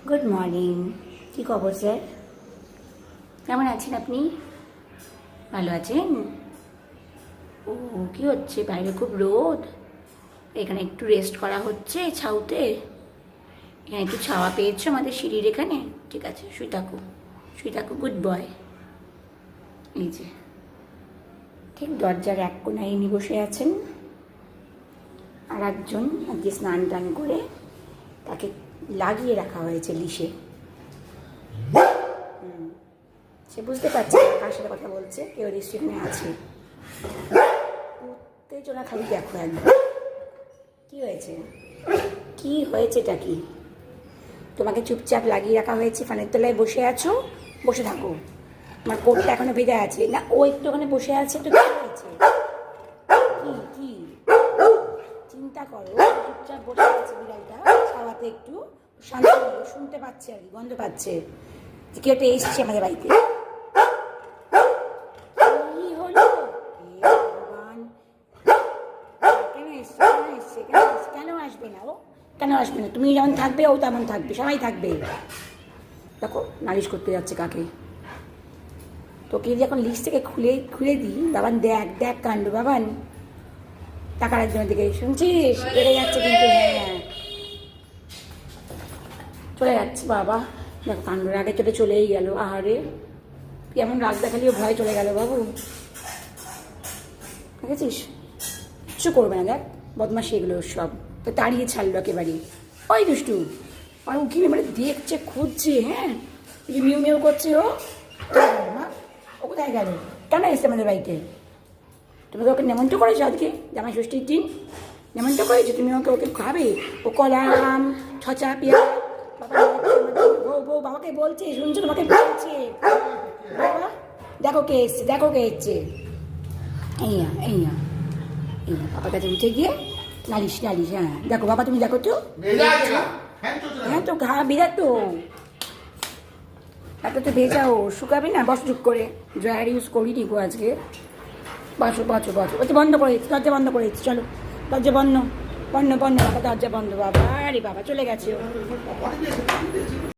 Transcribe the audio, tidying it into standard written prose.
Good morning. কী খবর sir? কেমন আছেন আপনি? ভালো আছেন? ও কী হচ্ছে? বাইরে খুব রোদ, এখানে একটু রেস্ট করা হচ্ছে ছাউতে। এখানে একটু ছাওয়া পেয়েছো আমাদের সিঁড়ির এখানে? ঠিক আছে, শুয়ে থাকো, শুয়ে থাকো, গুড বয়। এই যে ঠিক দরজার এক কোনায় ইনি বসে আছেন, আর একজন আজকে স্নান টান করে তাকে লাগিয়ে রাখা হয়েছে লিশে। সে বুঝতে পারছে কার সাথে কথা বলছে, কেউ রেস্টুরেন্টে আছে। উত্তেজনা খালি দেখো একবার। কী হয়েছে? কি হয়েছেটা কি? তোমাকে চুপচাপ লাগিয়ে রাখা হয়েছে, ফ্যানের তলায় বসে আছো, বসে থাকো। আমার কোটটা এখনো ভেজা আছে না, ও একটু ওখানে বসে আছে, তো কি হয়েছে? কি কি চিন্তা করো? চুপচাপ বসে আছে বিড়ালটা ছাওয়াতে, একটু শান্তি শুনতে পাচ্ছে আর কি, গন্ধ পাচ্ছে যে কেউ একটা এসছে আমাদের বাড়িতে। কি হলো? ভগবান, কেন এসছে? কেন এসছে? কেন আসবে না ও? কেন আসবে না? তুমি যেমন থাকবে ও তেমন থাকবে, সবাই থাকবে। দেখো নালিশ করতে যাচ্ছে কাকে। তোকে যখন লিস্ট থেকে খুলে দিই, বাবান দেখ দেখ কাণ্ড, বাবান টাকার একজনের দিকে শুনছিস, বেড়ে যাচ্ছে কিন্তু। হ্যাঁ চলে যাচ্ছে বাবা, দেখো কাণ্ডর আগে চলেই গেল। আহারে কেমন রাগ দেখালিও ভয় চলে গেল বাবু, দেখেছিস? কিচ্ছু করবে না, দেখ বদমাশি এগুলো সব তো তাড়িয়ে ছাড়লো একেবারে। ওই দুষ্টু আর উকিল মানে দেখছে, খুঁজছে। হ্যাঁ যে মিউ মিউ করছে ও। মা ও কোথায় গেল? কেন এসছে আমাদের বাড়িতে? তুমি তো ওকে নেমন্ত্রণ করেছো আজকে জামাই ষষ্ঠীর দিন, নেমন্ত্রণ করেছো তুমি ওকে? ওকে খাবে ও কলাম ছচা পেঁয়াজ। বাবা বউ বাবাকে বলছে, শুনছো? তোমাকে বলছে বাবা, দেখো কে এসছে, দেখো কে এসছে। এইয়া এইয়া এইয়া বাবার কাছে উঠে গিয়ে নালিশ নালিশ। হ্যাঁ দেখো বাবা, তুমি দেখো তো। হ্যাঁ তো ঘা বিরাট তো, একটা তো ভেজাও শুকাবে না, বস চুপ করে। ড্রায়ার ইউজ করিনি গো আজকে। বসো বসো বসো, ওটা বন্ধ করে দিচ্ছি, দরজা বন্ধ করে দিচ্ছি, চলো দরজা বন্ধ বন্ধ বন্ধ বাবা, দরজা বন্ধ। বাবা আরে বাবা চলে গেছে ও।